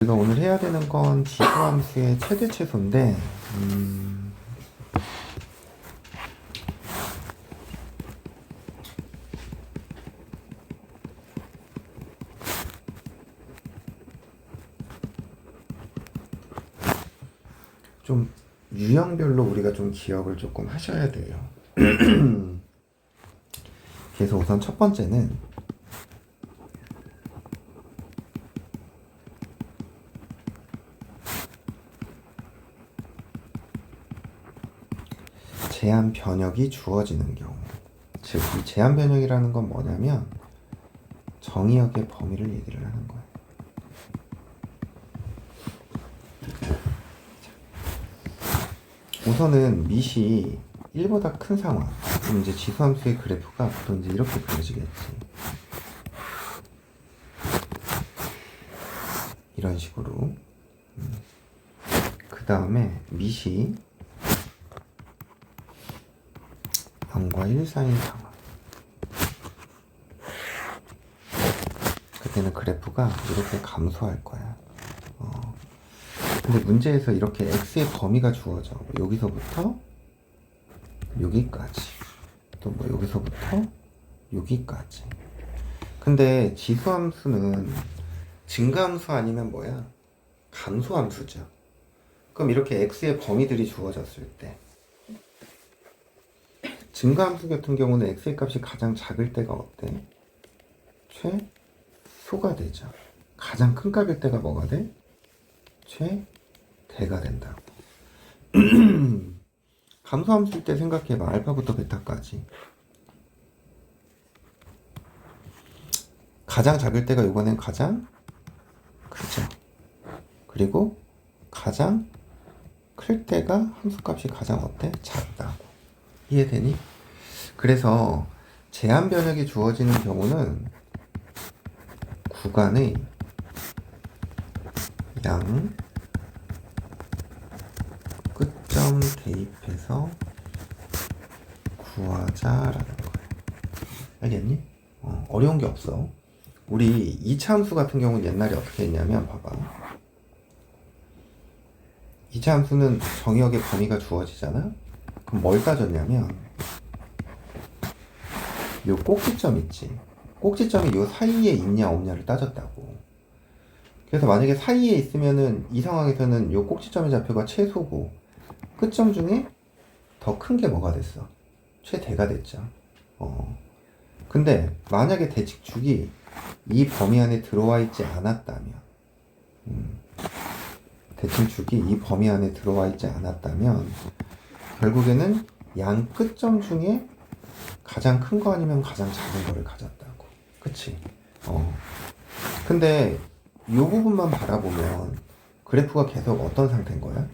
우리가 오늘 해야 되는 건 지수함수의 최대 최소인데 좀 유형별로 우리가 좀 기억을 조금 하셔야 돼요. 그래서 우선 첫 번째는 제한 변역이 주어지는 경우, 즉 이 제한 변역이라는 건 뭐냐면 정의역의 범위를 얘기를 하는 거예요. 우선은 밑이 1보다 큰 상황, 그럼 이제 지수함수의 그래프가 보통 이제 이렇게 그려지겠지. 이런 식으로. 그 다음에 밑이 0과 1 사이인 상황. 그때는 그래프가 이렇게 감소할 거야. 근데 문제에서 이렇게 x의 범위가 주어져. 여기서부터 여기까지. 또 뭐 여기서부터 여기까지. 근데 지수함수는 증가함수 아니면 뭐야? 감소함수죠. 그럼 이렇게 x의 범위들이 주어졌을 때 증가함수 같은 경우는 x의 값이 가장 작을 때가 어때? 최소가 되죠. 가장 큰 값일 때가 뭐가 돼? 최대가 된다고. 감소함수일 때 생각해봐. 알파부터 베타까지. 가장 작을 때가 이번엔 가장 크죠. 그리고 가장 클 때가 함수값이 가장 어때? 작다고. 이해되니? 그래서 제한 변역이 주어지는 경우는 구간의 양 끝점 대입해서 구하자라는 거예요. 알겠니? 어려운 게 없어. 우리 2차 함수 같은 경우는 옛날에 어떻게 했냐면 봐봐. 2차 함수는 정의역의 범위가 주어지잖아? 그럼 뭘 따졌냐면 요 꼭지점 있지? 꼭지점이 요 사이에 있냐 없냐를 따졌다고. 그래서 만약에 사이에 있으면은 이 상황에서는 요 꼭지점의 좌표가 최소고 끝점 중에 더 큰 게 뭐가 됐어? 최대가 됐죠. 근데 만약에 대칭축이 이 범위 안에 들어와 있지 않았다면 대칭축이 이 범위 안에 들어와 있지 않았다면 결국에는 양 끝점 중에 가장 큰 거 아니면 가장 작은 거를 가졌다고. 그치? 근데 이 부분만 바라보면 그래프가 계속 어떤 상태인 거야?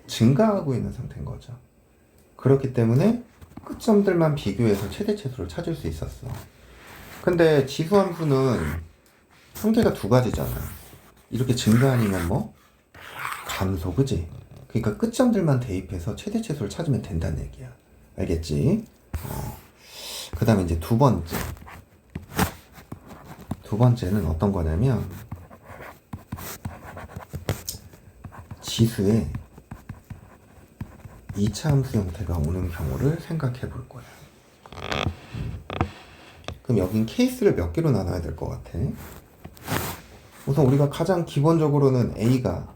증가하고 있는 상태인 거죠. 그렇기 때문에 끝점들만 비교해서 최대 최소를 찾을 수 있었어. 근데 지수함수는 한계가 두 가지잖아. 이렇게 증가 아니면 뭐? 감소, 그지? 그러니까 끝점들만 대입해서 최대 최소를 찾으면 된다는 얘기야. 알겠지? 그 다음에 이제 두 번째는 어떤 거냐면 지수에 2차 함수 형태가 오는 경우를 생각해 볼 거야. 그럼 여긴 케이스를 몇 개로 나눠야 될 것 같아? 우선 우리가 가장 기본적으로는 A가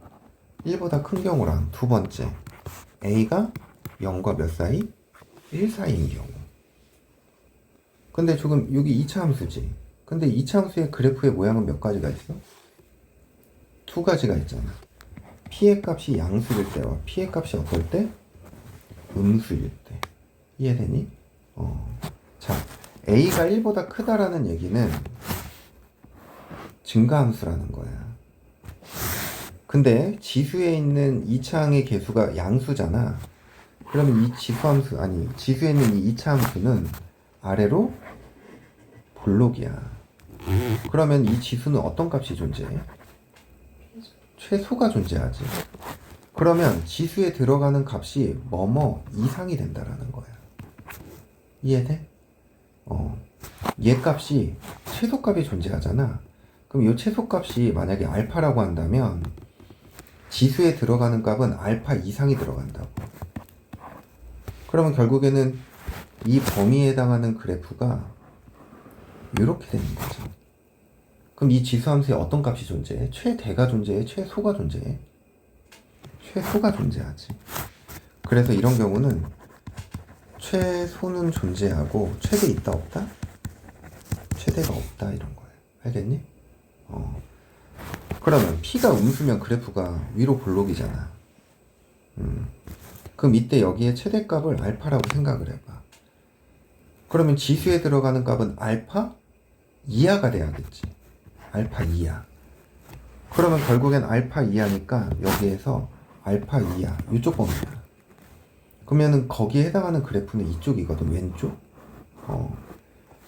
1보다 큰 경우랑 두 번째 A가 0과 몇 사이? 1 사이인 경우. 근데 지금 여기 2차 함수지. 근데 2차 함수의 그래프의 모양은 몇 가지가 있어? 두 가지가 있잖아. P의 값이 양수일 때와 P의 값이 어떨 때? 음수일 때. 이해되니? 자, A가 1보다 크다라는 얘기는 증가함수라는 거야. 근데 지수에 있는 2차항의 개수가 양수잖아. 그러면 이 지수에 있는 이 2차 함수는 아래로 볼록이야. 그러면 이 지수는 어떤 값이 존재해? 최소가 존재하지. 그러면 지수에 들어가는 값이 뭐뭐 이상이 된다라는 거야. 이해돼? 얘 값이 최소값이 존재하잖아. 그럼 이 최소값이 만약에 알파라고 한다면 지수에 들어가는 값은 알파 이상이 들어간다고. 그러면 결국에는 이 범위에 해당하는 그래프가 이렇게 되는 거죠. 그럼 이 지수함수에 어떤 값이 존재해? 최대가 존재해? 최소가 존재해? 최소가 존재하지. 그래서 이런 경우는 최소는 존재하고 최대 있다 없다? 최대가 없다 이런 거예요. 알겠니? 그러면 P가 음수면 그래프가 위로 볼록이잖아. 그럼 이때 여기에 최대값을 알파라고 생각을 해봐. 그러면 지수에 들어가는 값은 알파 이하가 돼야겠지. 알파 이하. 그러면 결국엔 알파 이하니까 여기에서 알파 이하 이쪽 범위야. 그러면은 거기에 해당하는 그래프는 이쪽이거든. 왼쪽.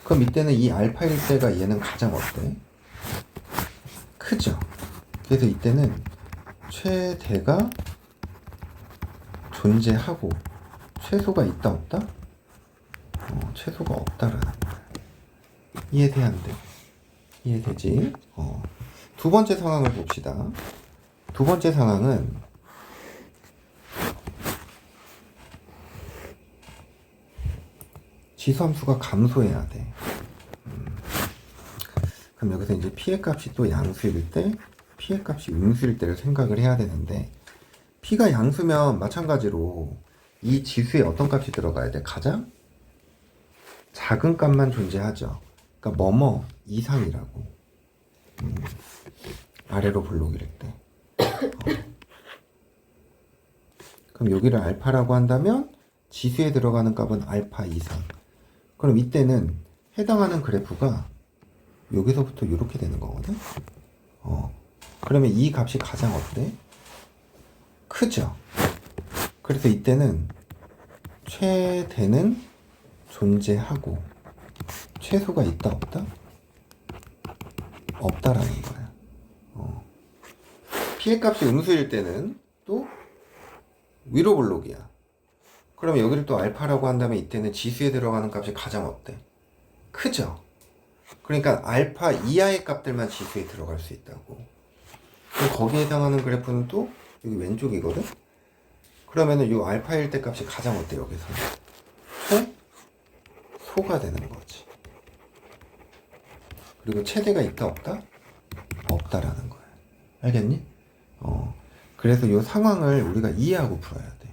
그럼 이때는 이 알파일 때가 얘는 가장 어때? 크죠. 그래서 이때는 최대가 존재하고 최소가 있다 없다? 최소가 없다라는 거야. 이해돼 안 돼? 이해되지? 두 번째 상황을 봅시다. 두 번째 상황은 지수함수가 감소해야 돼. 그럼 여기서 이제 P의 값이 또 양수일 때, P의 값이 음수일 때를 생각을 해야 되는데, P가 양수면 마찬가지로 이 지수에 어떤 값이 들어가야 돼? 가장 작은 값만 존재하죠. 그러니까 뭐뭐 이상이라고. 아래로 볼록일 때. 그럼 여기를 알파라고 한다면 지수에 들어가는 값은 알파 이상. 그럼 이때는 해당하는 그래프가 여기서부터 이렇게 되는 거거든. 그러면 이 값이 가장 어때? 크죠. 그래서 이때는 최대는 존재하고 최소가 있다 없다? 없다라는 거야. P의 값이 음수일 때는 또 위로 볼록이야. 그럼 여기를 또 알파라고 한다면 이때는 지수에 들어가는 값이 가장 어때? 크죠. 그러니까 알파 이하의 값들만 지수에 들어갈 수 있다고. 그럼 거기에 해당하는 그래프는 또 여기 왼쪽이거든. 그러면은 이 알파일 때 값이 가장 어때? 여기서 최소가 되는 거지. 그리고 최대가 있다 없다? 없다라는 거야. 알겠니? 그래서 이 상황을 우리가 이해하고 풀어야 돼.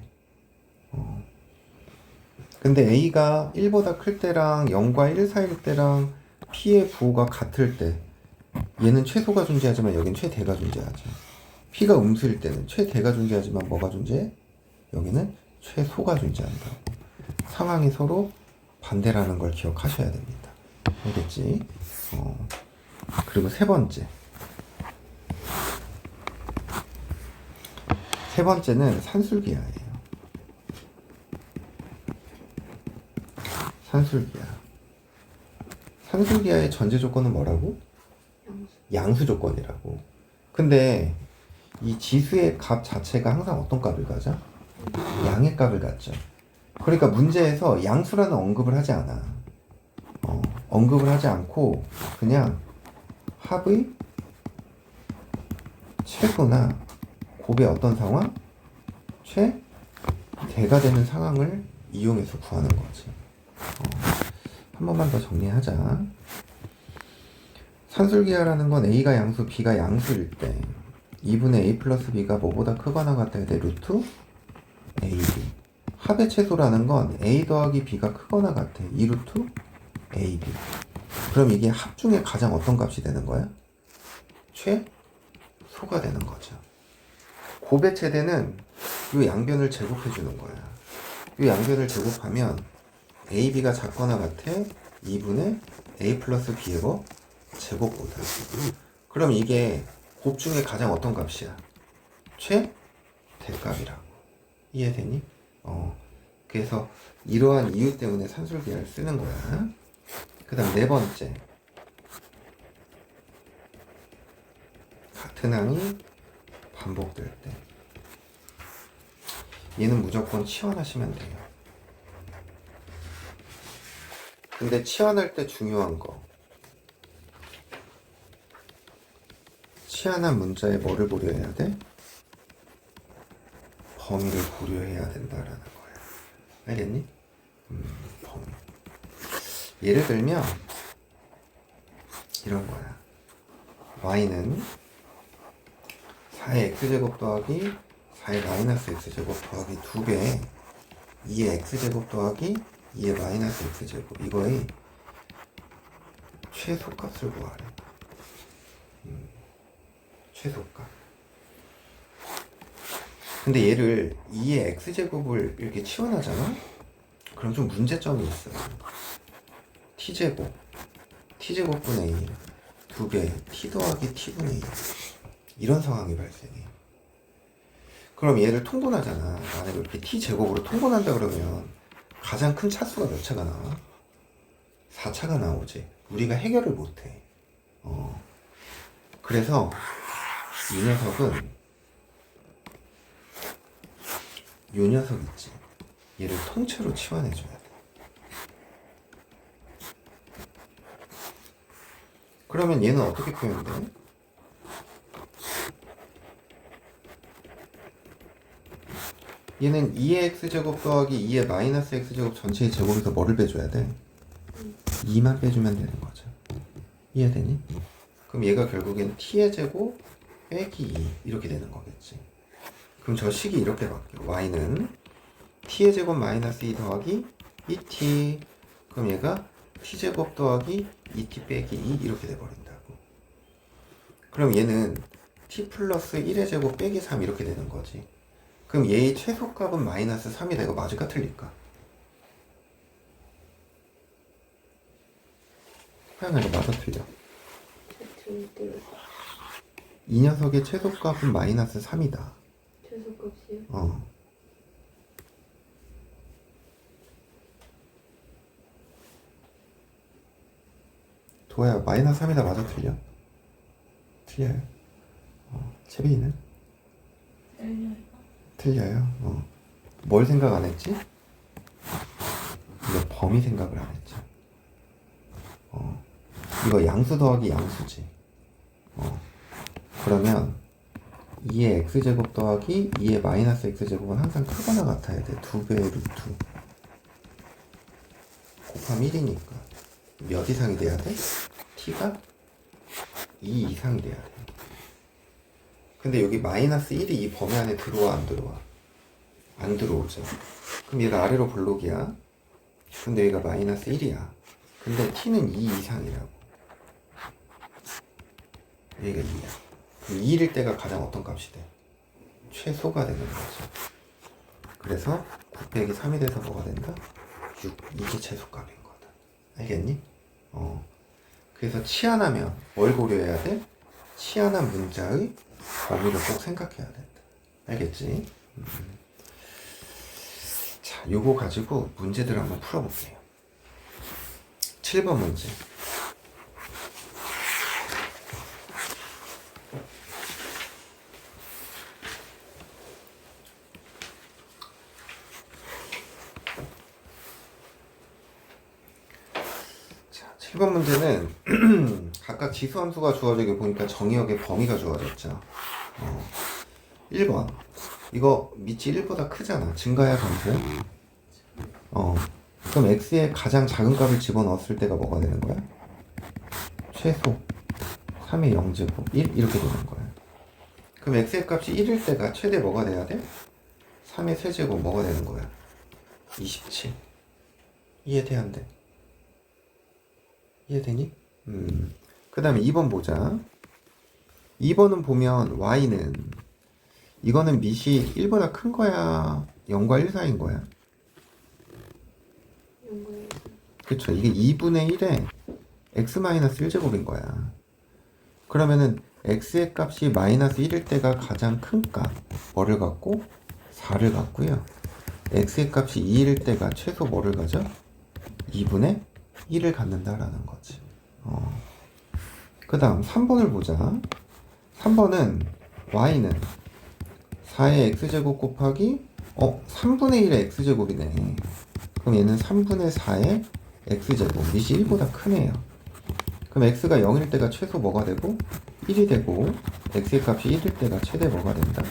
근데 A가 1보다 클 때랑 0과 1 사이일 때랑 P의 부호가 같을 때 얘는 최소가 존재하지만 여긴 최대가 존재하죠. P가 음수일 때는 최대가 존재하지만 뭐가 존재해? 여기는 최소가 존재한다고. 상황이 서로 반대라는 걸 기억하셔야 됩니다. 알겠지? 그리고 세 번째. 세 번째는 산술기하예요. 산술기하. 산술기하의 전제 조건은 뭐라고? 양수 조건이라고. 근데 이 지수의 값 자체가 항상 어떤 값을 가져? 양의 값을 갖죠. 그러니까 문제에서 양수라는 언급을 하지 않아. 언급을 하지 않고 그냥 합의 최소나 곱의 어떤 상황? 최대가 되는 상황을 이용해서 구하는 거지. 한 번만 더 정리하자. 산술기하라는 건 A가 양수, B가 양수일 때 2분의 A 플러스 B가 뭐보다 크거나 같아야 돼? 루트 AB. 합의 최소라는 건 A 더하기 B가 크거나 같아. 2루트 AB. 그럼 이게 합 중에 가장 어떤 값이 되는 거야? 최소가 되는 거죠. 곱의 최대는 이 양변을 제곱해 주는 거야. 이 양변을 제곱하면 AB가 작거나 같아 2분의 A 플러스 B의 뭐? 제곱보다. 그럼 이게 곱 중에 가장 어떤 값이야? 최대값이라고. 이해되니? 그래서 이러한 이유 때문에 산술기하를 쓰는 거야. 그 다음 네 번째. 같은 항이 반복될 때. 얘는 무조건 치환하시면 돼요. 근데 치환할 때 중요한 거. 치환한 문자에 뭐를 고려해야 돼? 범위를 고려해야 된다라는 거야. 알겠니? 범위. 예를 들면 이런 거야. y는 4의 x제곱 더하기 4의 마이너스 x제곱 더하기 2배 2의 x제곱 더하기 2의 마이너스 x제곱 이거의 최소값을 구하래. 최소값. 근데 얘를 2의 x제곱을 이렇게 치환하잖아? 그럼 좀 문제점이 있어. t제곱분의 1 2배 t 더하기 t분의 1 이런 상황이 발생해. 그럼 얘를 통분하잖아. 만약에 이렇게 t제곱으로 통분한다 그러면 가장 큰 차수가 몇 차가 나와? 4차가 나오지. 우리가 해결을 못해. 그래서 이 녀석은 요 녀석 있지. 얘를 통째로 치환해줘야 돼. 그러면 얘는 어떻게 표현돼? 얘는 2의 x제곱 더하기 2의 마이너스 x제곱 전체의 제곱에서 뭐를 빼줘야 돼? 2만 빼주면 되는 거죠. 이해되니? 그럼 얘가 결국엔 t의 제곱 빼기 2 이렇게 되는 거겠지. 그럼 저 식이 이렇게 바뀌어. y는 t의 제곱 마이너스 2 더하기 2t. 그럼 얘가 t제곱 더하기 2t 빼기 2 이렇게 돼버린다고. 그럼 얘는 t 플러스 1의 제곱 빼기 3 이렇게 되는 거지. 그럼 얘의 최소값은 마이너스 3이다. 이거 맞을까 틀릴까? 하영아 이거 맞아 틀려? 이 녀석의 최소값은 마이너스 3이다. 최소값이요? 도아야 마이너스 3이다 맞아 틀려? 틀려요? 채빈이는? 틀려요? 뭘 생각 안 했지? 이거 범위 생각을 안 했지. 이거 양수 더하기 양수지. 그러면 2의 x제곱 더하기 2의 마이너스 x제곱은 항상 크거나 같아야 돼. 2배의 루트 곱하면 1이니까 몇 이상이 돼야 돼? t가 2 이상이 돼야 돼. 근데 여기 마이너스 1이 이 범위 안에 들어와 안 들어와? 안 들어오죠. 그럼 얘가 아래로 블록이야. 근데 얘가 마이너스 1이야. 근데 t는 2 이상이라고. 얘가 2야. 그럼 2일 때가 가장 어떤 값이 돼? 최소가 되는 거죠. 그래서 9 빼기 3이 돼서 뭐가 된다? 6. 이게 최소값인 거다. 알겠니? 그래서 치환하면 뭘 고려해야 돼? 치환한 문자의 범위를 꼭 생각해야 된다. 알겠지? 자, 요거 가지고 문제들 한번 풀어볼게요. 7번 문제. 자, 7번 문제는 각각 지수함수가 주어지게 보니까 정의역의 범위가 주어졌죠. 1번. 이거 밑이 1보다 크잖아. 증가야 감소야? 그럼 x의 가장 작은 값을 집어넣었을 때가 뭐가 되는 거야? 최소 3의 0제곱 1 이렇게 되는 거야. 그럼 x의 값이 1일 때가 최대 뭐가 돼야 돼? 3의 세제곱 뭐가 되는 거야? 27. 이해돼 안 돼? 이해되니? 그 다음에 2번 보자. 2번은 보면 y는 이거는 밑이 1보다 큰 거야? 0과 1 사이인 거야? 그쵸. 이게 2분의 1에 x-1제곱인 거야. 그러면은 x의 값이 마이너스 1일 때가 가장 큰 값. 뭐를 갖고? 4를 갖고요. x의 값이 2일 때가 최소 뭐를 가져? 2분의 1을 갖는다라는 거지. 그 다음 3번을 보자. 3번은 y는 4의 x제곱 곱하기 3분의 1의 x제곱이네. 그럼 얘는 3분의 4의 x제곱 밑이 1보다 크네요. 그럼 x가 0일 때가 최소 뭐가 되고 1이 되고 x의 값이 1일 때가 최대 뭐가 된다?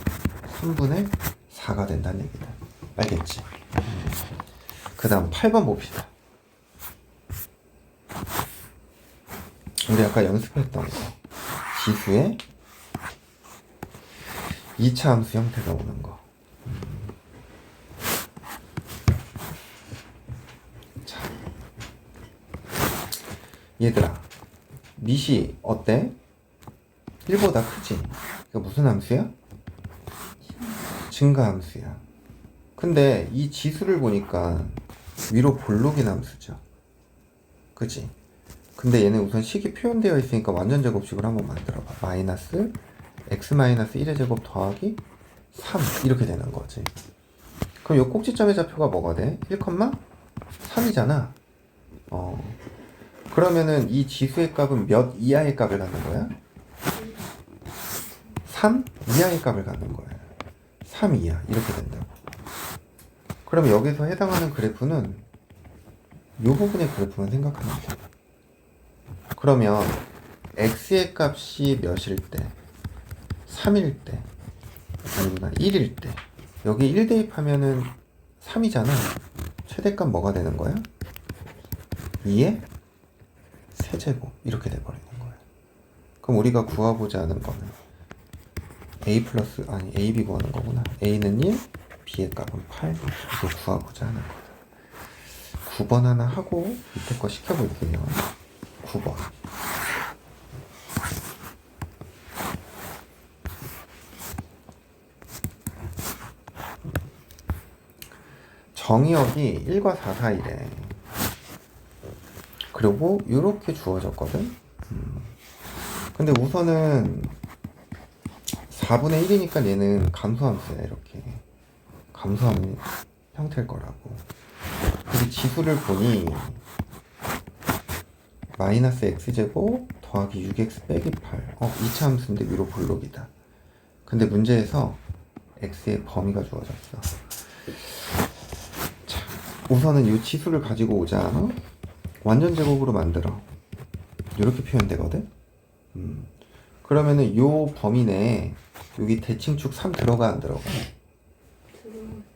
3분의 4가 된다는 얘기다. 알겠지? 그 다음 8번 봅시다. 우리 아까 연습했던 거. 지수의 2차 함수 형태가 오는 거. 자, 얘들아, 밑이 어때? 1보다 크지? 이거 무슨 함수야? 증가 함수야. 근데 이 지수를 보니까 위로 볼록인 함수죠. 그치? 근데 얘는 우선 식이 표현되어 있으니까 완전 제곱식으로 한번 만들어봐. 마이너스 x 마이너스 1의 제곱 더하기 3 이렇게 되는 거지. 그럼 요 꼭지점의 좌표가 뭐가 돼? 1,3이잖아. 그러면은 이 지수의 값은 몇 이하의 값을 갖는 거야? 3 이하의 값을 갖는 거야. 3 이하 이렇게 된다고. 그럼 여기서 해당하는 그래프는 요 부분의 그래프만 생각하면 돼. 그러면 x의 값이 몇일 때? 3일 때 아니구나 1일 때 여기 1 대입하면은 3이잖아. 최대값 뭐가 되는 거야? 2의 세제곱 이렇게 돼버리는 거야. 그럼 우리가 구하고자 하는 거는 a 플러스 아니 ab 구하는 거구나. a는 1 b의 값은 8 이게 구하고자 하는 거다. 9번 하나 하고 밑에 거 시켜볼게요. 9번 정의역이 1과 4 사이래. 그리고 이렇게 주어졌거든. 근데 우선은 4분의 1이니까 얘는 감소함수야. 이렇게 감소하는 형태일 거라고. 근데 지수를 보니 마이너스 x제곱 더하기 6x 빼기 8 2차 함수인데 위로 볼록이다. 근데 문제에서 x의 범위가 주어졌어. 자, 우선은 이 지수를 가지고 오자. 완전 제곱으로 만들어. 이렇게 표현되거든. 그러면은 요 범위 내에 여기 대칭축 3 들어가 안 들어가?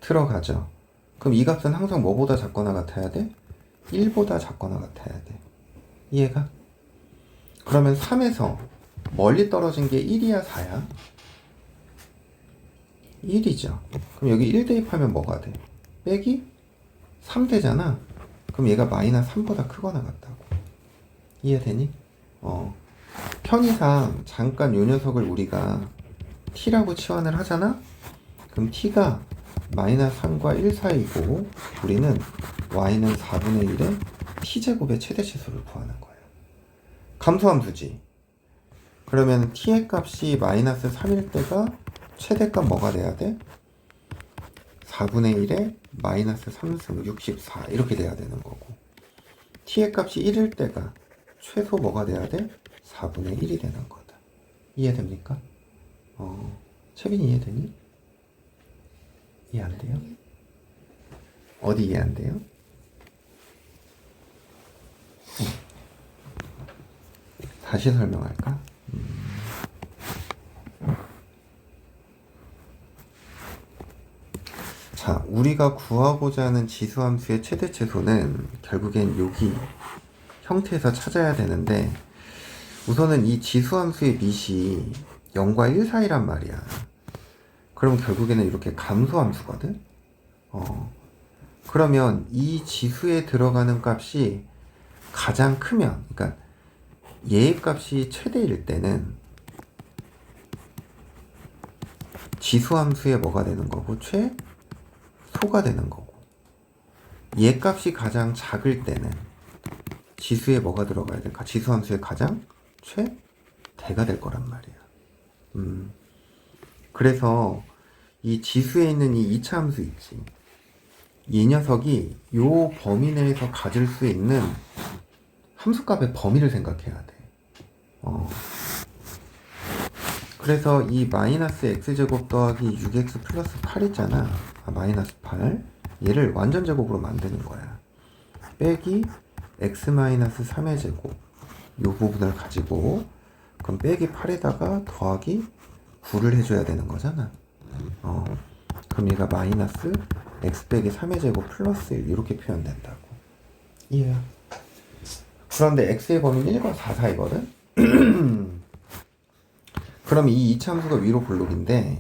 들어가죠. 그럼 이 값은 항상 뭐보다 작거나 같아야 돼? 1보다 작거나 같아야 돼. 이해가? 그러면 3에서 멀리 떨어진 게 1이야 4야? 1이죠. 그럼 여기 1 대입하면 뭐가 돼? 빼기 3 되잖아. 그럼 얘가 마이너스 3보다 크거나 같다고. 이해되니? 편의상 잠깐 요 녀석을 우리가 t라고 치환을 하잖아? 그럼 t가 마이너스 3과 1 사이고 우리는 y는 4분의 1의 t제곱의 최대치수를 구하는 거야. 감소함수지. 그러면 t의 값이 마이너스 3일 때가 최대값 뭐가 돼야 돼? 4분의 1에 마이너스 3승 64 이렇게 돼야 되는 거고, t의 값이 1일 때가 최소 뭐가 돼야 돼? 4분의 1이 되는 거다. 이해됩니까? 채빈이 이해되니? 이해 안 돼요? 어디 이해 안 돼요? 다시 설명할까? 자, 우리가 구하고자 하는 지수함수의 최대치수는 결국엔 여기 형태에서 찾아야 되는데, 우선은 이 지수함수의 밑이 0과 1 사이란 말이야. 그럼 결국에는 이렇게 감소함수거든? 그러면 이 지수에 들어가는 값이 가장 크면, 그러니까 얘의 값이 최대일 때는 지수함수의 뭐가 되는 거고, 최소가 되는 거고, 얘 값이 가장 작을 때는 지수에 뭐가 들어가야 될까? 지수함수의 가장 최대가 될 거란 말이야. 그래서 이 지수에 있는 이 2차 함수 있지. 이 녀석이 요 범위 내에서 가질 수 있는 함수값의 범위를 생각해야 돼. 그래서 이 마이너스 x제곱 더하기 6x 플러스 8 있잖아. 마이너스 8. 얘를 완전 제곱으로 만드는 거야. 빼기 x 마이너스 3의 제곱. 요 부분을 가지고 그럼 빼기 8에다가 더하기 9를 해줘야 되는 거잖아. 그럼 얘가 마이너스 x 빼기 3의 제곱 플러스 1 이렇게 표현된다고. 이해야? 그런데 x의 범위는 1과 4 사이거든? 그럼 이 이차함수가 위로 볼록인데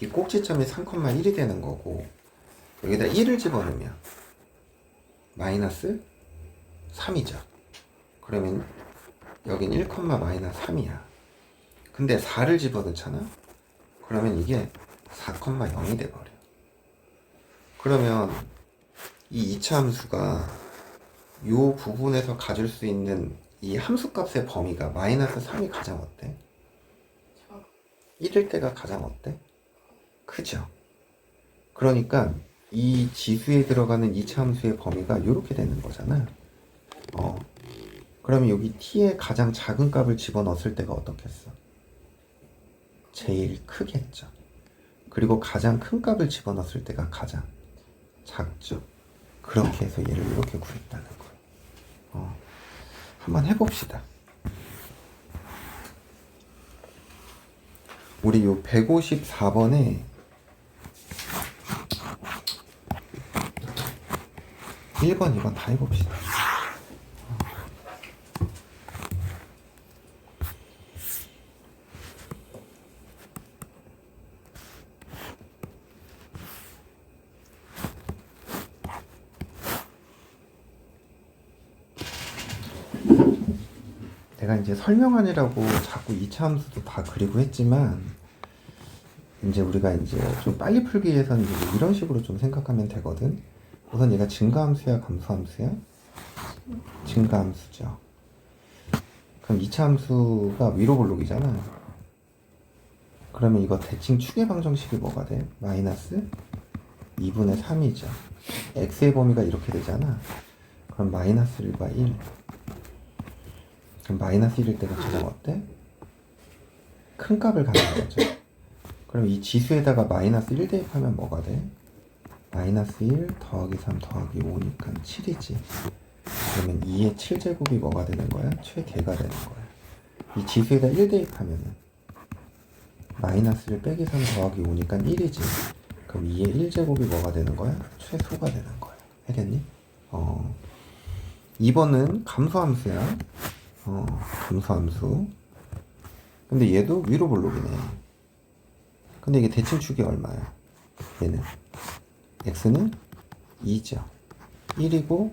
이 꼭지점이 3,1이 되는 거고 여기다 1을 집어넣으면 마이너스 3이죠. 그러면 여긴 1, 마이너스 3이야. 근데 4를 집어넣잖아? 그러면 이게 4,0이 돼버려. 그러면 이 이차함수가 요 부분에서 가질 수 있는 이 함수값의 범위가 마이너스 3이 가장 어때? 1일 때가 가장 어때? 크죠? 그러니까 이 지수에 들어가는 이차함수의 범위가 이렇게 되는 거잖아. 그러면 여기 t의 가장 작은 값을 집어넣었을 때가 어떻겠어? 제일 크겠죠. 그리고 가장 큰 값을 집어넣었을 때가 가장 작죠. 그렇게 해서 얘를 이렇게 구했다는 거예요. 한번 해봅시다. 우리 요 154번에 1번, 2번 다 해봅시다. 내가 이제 설명하느라고 자꾸 이차함수도 다 그리고 했지만 이제 우리가 이제 좀 빨리 풀기 위해서는 이제 이런 식으로 좀 생각하면 되거든. 우선 얘가 증가함수야, 감소함수야? 증가함수죠. 그럼 이차함수가 위로 볼록이잖아. 그러면 이거 대칭 축의 방정식이 뭐가 돼? 마이너스 2분의 3이죠. x의 범위가 이렇게 되잖아. 그럼 마이너스 1과 1. 그럼 마이너스 1일 때가 가장 어때? 큰 값을 갖는 거죠. 그럼 이 지수에다가 마이너스 1 대입하면 뭐가 돼? 마이너스 1 더하기 3 더하기 5니까 7이지. 그러면 2의 7제곱이 뭐가 되는 거야? 최대가 되는 거야. 이 지수에다 1 대입하면은 마이너스 1 빼기 3 더하기 5니까 1이지. 그럼 2의 1제곱이 뭐가 되는 거야? 최소가 되는 거야. 알겠니? 2번은 감소함수야. 감소함수. 근데 얘도 위로 볼록이네. 근데 이게 대칭축이 얼마야? 얘는 x는 2죠. 1이고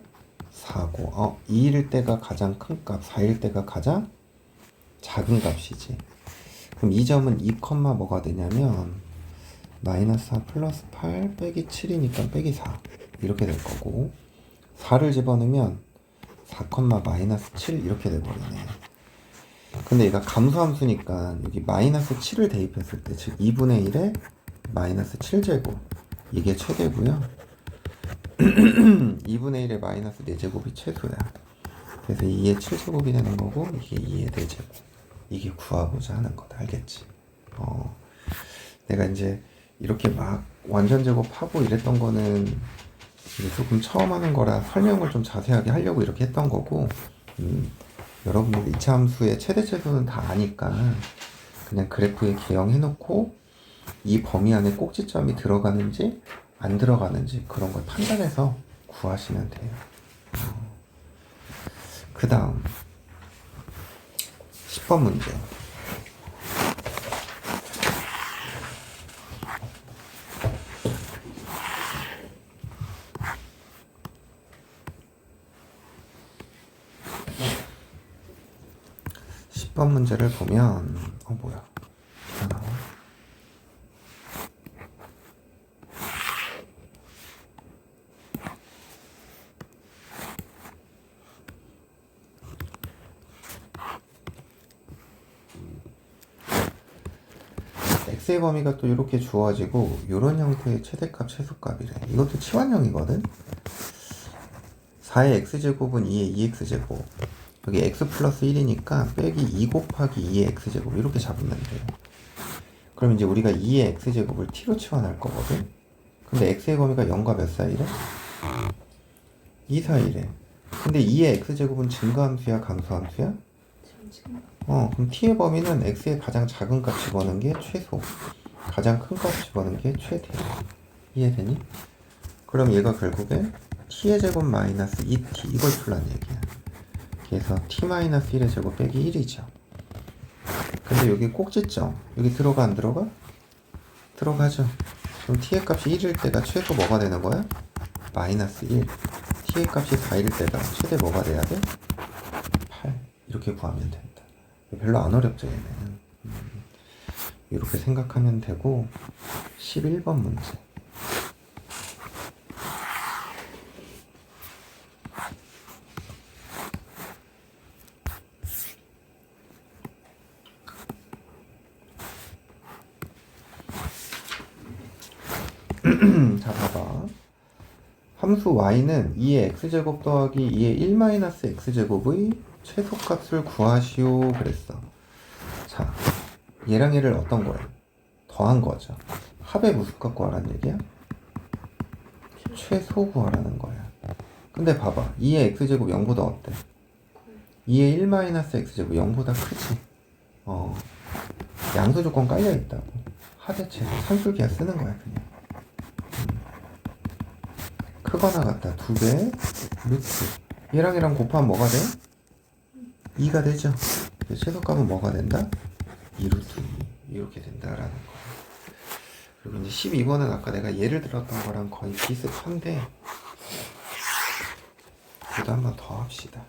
4고 2일 때가 가장 큰 값, 4일 때가 가장 작은 값이지. 그럼 이 점은 2, 뭐가 되냐면 마이너스 4 플러스 8 빼기 7이니까 빼기 4 이렇게 될 거고 4를 집어넣으면 4, 마이너스 7 이렇게 돼버리네. 근데 얘가 감소함수니까 여기 마이너스 7을 대입했을 때 즉 2분의 1에 마이너스 7제곱 이게 최대고요. 2분의 1에 마이너스 4제곱이 최소야. 그래서 2의 7제곱이 되는 거고 이게 2의 4제곱. 이게 구하고자 하는 거다. 알겠지? 내가 이제 이렇게 막 완전 제곱하고 이랬던 거는 이제 조금 처음 하는 거라 설명을 좀 자세하게 하려고 이렇게 했던 거고 여러분들 이차함수의 최대체수는 다 아니까 그냥 그래프에 개형해 놓고 이 범위 안에 꼭지점이 들어가는지 안 들어가는지 그런 걸 판단해서 구하시면 돼요. 그 다음 10번 문제. 번 문제를 보면 뭐야 하나 x의 범위가 또 이렇게 주어지고 이런 형태의 최대값 최소값이래. 이것도 치환형이거든. 4의 x제곱은 2의 2x제곱 여기 x 플러스 1이니까 빼기 2 곱하기 2의 x제곱 이렇게 잡으면 돼요. 그럼 이제 우리가 2의 x제곱을 t로 치환할 거거든. 근데 x의 범위가 0과 몇 사이래? 2 사이래. 근데 2의 x제곱은 증가함수야 감소함수야? 잠시만. 그럼 t의 범위는 x의 가장 작은 값 집어넣는 게 최소, 가장 큰 값 집어넣는 게 최대. 이해되니? 그럼 얘가 결국에 t의 제곱 마이너스 2t 이걸 풀란 얘기야. 그래서 t-1의 제곱 빼기 1이죠. 근데 여기 꼭지점 여기 들어가 안 들어가? 들어가죠. 그럼 t의 값이 1일 때가 최소 뭐가 되는 거야? 마이너스 1. t의 값이 4일 때가 최대 뭐가 돼야 돼? 8. 이렇게 구하면 된다. 별로 안 어렵죠 얘는. 이렇게 생각하면 되고 11번 문제. 자 봐봐. 함수 y는 2의 x제곱 더하기 2의 1-x제곱의 최소값을 구하시오 그랬어. 자 얘랑 얘를 어떤 거야? 더한 거죠. 합의 무슨 값 구하라는 얘기야? 최소 구하라는 거야. 근데 봐봐 2의 x제곱 0보다 어때? 2의 1-x제곱 0보다 크지? 양수 조건 깔려 있다고. 하대체 산술기하 쓰는 거야 그냥. 크거나 같다 2배 루트 얘랑 얘랑 곱하면 뭐가 돼? 2가 되죠. 최소값은 뭐가 된다? 2루트 2 이렇게 된다라는 거야. 그리고 이제 12번은 아까 내가 예를 들었던 거랑 거의 비슷한데 그래도 한 번 더 합시다.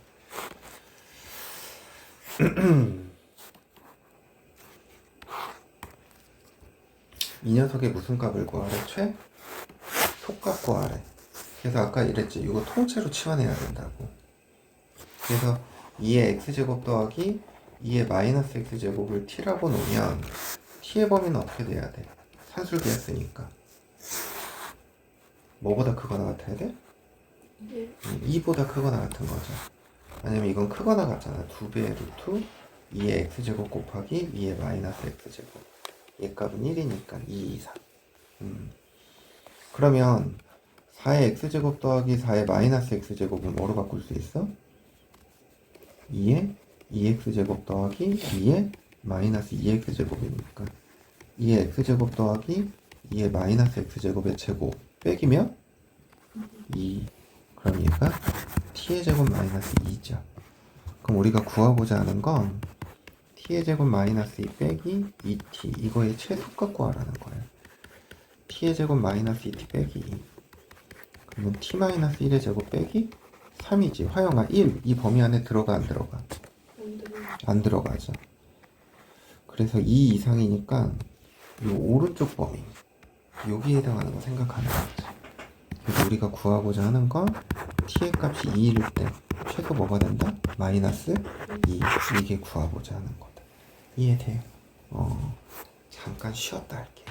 이 녀석의 무슨 값을 구하래? 속값 구하래. 그래서 아까 이랬지. 이거 통째로 치환해야 된다고. 그래서 2의 x제곱 더하기 2의 마이너스 x제곱을 t라고 놓으면 t의 범위는 어떻게 돼야 돼? 산술기였으니까 뭐보다 크거나 같아야 돼? 2보다 크거나 같은 거죠. 왜냐면 이건 크거나 같잖아. 2배의 루트 2의 x제곱 곱하기 2의 마이너스 x제곱. 얘 값은 1이니까 2 이상. 그러면 4의 x제곱 더하기 4의 마이너스 x제곱은 뭐로 바꿀 수 있어? 2의 2x제곱 더하기 2의 마이너스 2x제곱이니까 2의 x제곱 더하기 2의 마이너스 x제곱의 제곱 빼기면 2. 그럼 얘가 t의 제곱 마이너스 2죠. 그럼 우리가 구하고자 하는 건 t의 제곱 마이너스 2 빼기 2t 이거의 최소값 구하라는 거예요. t의 제곱 마이너스 2t 빼기 2 그러면 t-1의 제곱 빼기 3이지. 화영아 1. 이 범위 안에 들어가 안 들어가? 안 들어가죠. 그래서 2 이상이니까 이 오른쪽 범위 여기에 해당하는 거 생각하는 거지. 그래서 우리가 구하고자 하는 건 t의 값이 2일 때 최소 뭐가 된다? 마이너스 2. 이게 구하고자 하는 거다. 이해돼요? 잠깐 쉬었다 할게요.